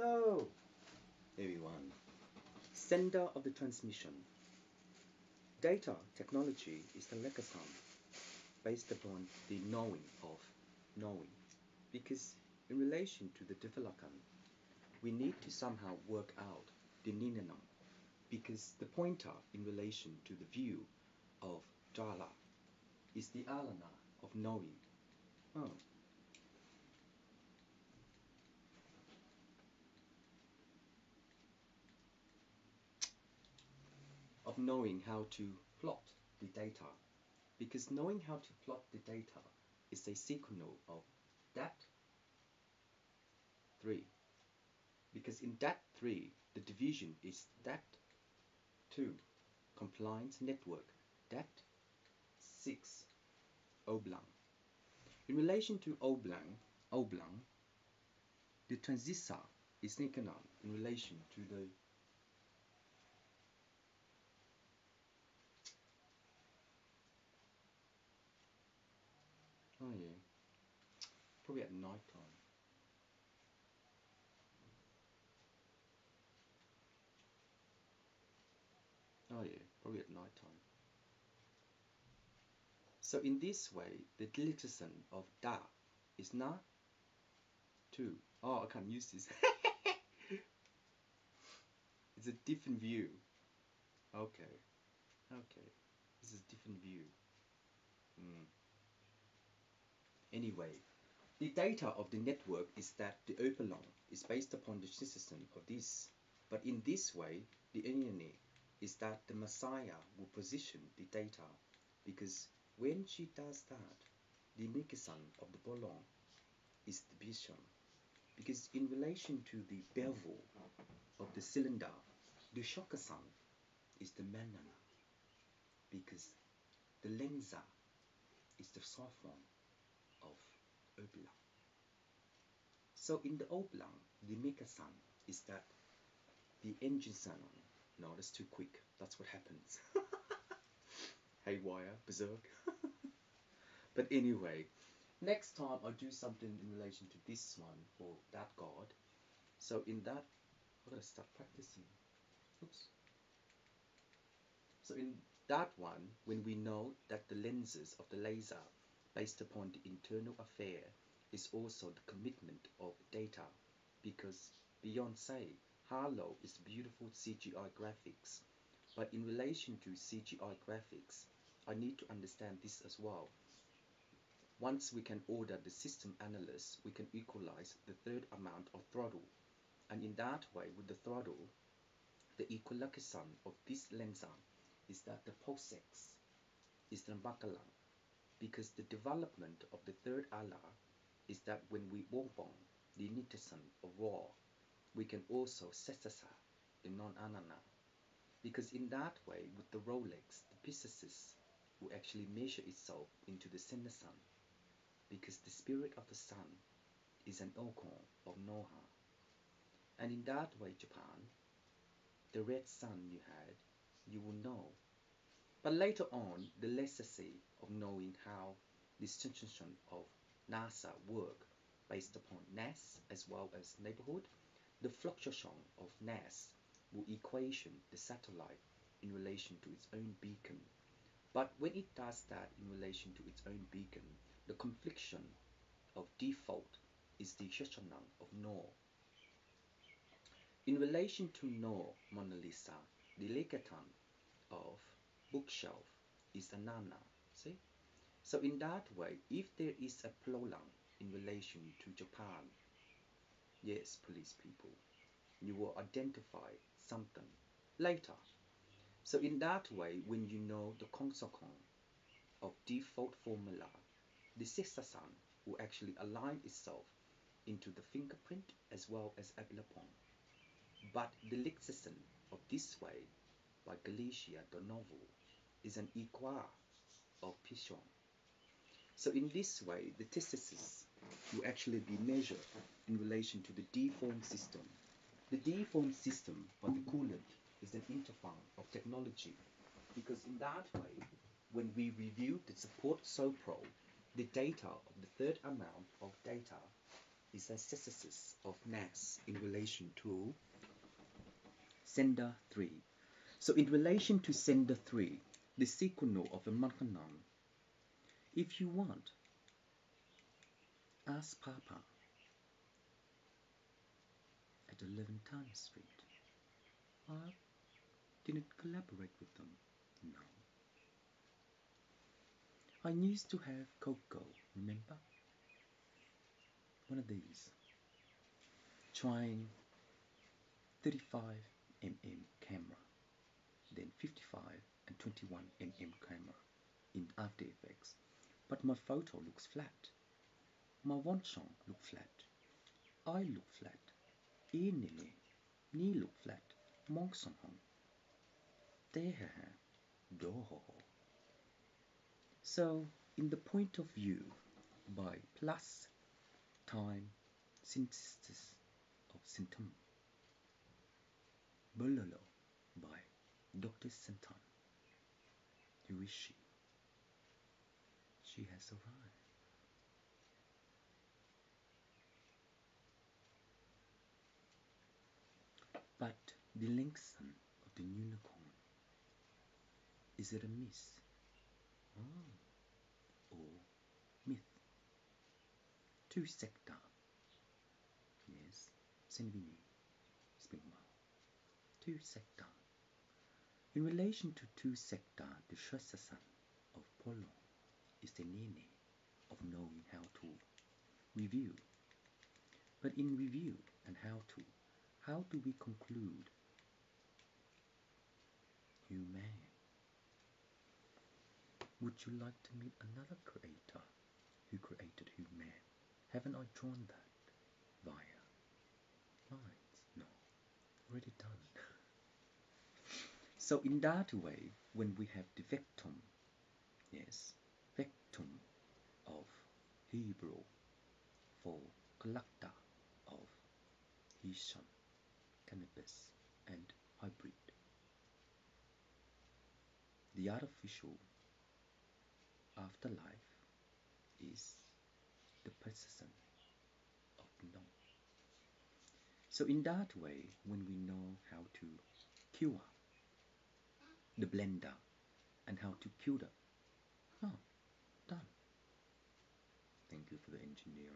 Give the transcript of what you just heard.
Hello, everyone. Sender of the transmission. Data technology is the legacy based upon the knowing of knowing. Because in relation to the development, we need to somehow work out the ninanam. Because the pointer in relation to the view of Dala is the alana of knowing. Oh. Of knowing how to plot the data, because knowing how to plot the data is a signal of that 3, because in that 3 the division is that 2 compliance network, that 6 oblong. In relation to oblong, the transistor is taken on in relation to the oh yeah, probably at night time. Oh yeah, probably at night time. So in this way, the deletion of da is not 2. Oh, I can't use this. It's a different view. Okay, okay. This is a different view. Anyway, the data of the network is that the oblong is based upon the system of this. But in this way, the irony is that the Messiah will position the data, because when she does that, the mechanism of the bolong is the vision. Because in relation to the bevel of the cylinder, the shokasan is the manana, because the lensa is the soft form of oblong. So in the oblong, the mechanism is that the engine sun. No, that's too quick. That's what happens. Haywire, berserk. But anyway, next time I'll do something in relation to this one for that god. So in that, I'm gonna start practicing. Oops. So in that one, when we know that the lenses of the laser based upon the internal affair is also the commitment of data, because Beyonce, Harlow is beautiful CGI graphics. But in relation to CGI graphics, I need to understand this as well. Once we can order the system analyst, we can equalize the third amount of throttle. And in that way, with the throttle, the equilibrium of this lensa is that the POSIX is the bakalang, because the development of the third ala is that when we wobong the nitisan of raw, we can also sesasa the non-anana, because in that way with the Rolex, the physicist will actually measure itself into the sun, because the spirit of the sun is an okon of Noha. And in that way, Japan, the red sun you had, you will know. But later on, the legacy of knowing how the institution of NASA work based upon NAS as well as neighborhood, the fluctuation of NAS will equation the satellite in relation to its own beacon. But when it does that in relation to its own beacon, the confliction of default is the Shoshanang of No. In relation to No Mona Lisa, the legaton of bookshelf is Anana. See? So in that way, if there is a prolong in relation to Japan, yes, police people, you will identify something later. So in that way, when you know the consokon of default formula, the Sisasan will actually align itself into the fingerprint as well as Abilapong. But the lexicon of this way by Galicia Donovo is an equa of Pichon. So in this way, the testis will actually be measured in relation to the deformed system. The deformed system by the coolant is an interface of technology, because in that way, when we review the support SOPRO, the data of the third amount of data is a synthesis of mass in relation to sender 3. So in relation to sender 3, the sequenal of a Manhanan, if you want, ask Papa at 11 Times Street. I didn't collaborate with them. No. I used to have Coco, remember? One of these. Trying 35mm camera, then 55 and 21mm camera in After Effects. But my photo looks flat. My Wanchong look flat. I look flat. Nile, ni look flat. Mong Song Hong. Doho. So, in the point of view, by plus time synthesis of symptom, Bololo by Dr. Sentan. Who is she? She has arrived. But the lengthen of the unicorn, is it a myth? Or myth? Two sector. Yes, Senvini, Spingmao. Two sector. In relation to two sector, the Shosasan of Polo is the nene of knowing how to review. But in review and how do we conclude human? Would you like to meet another creator who created human? Haven't I drawn that via lines? No, already done. So in that way, when we have the vectum, yes, vectum of Hebrew for collector of Hisham, cannabis, and hybrid, the artificial afterlife is the persistent of no. So in that way, when we know how to cure the blender and how to cure the, oh, done. Thank you for the engineer.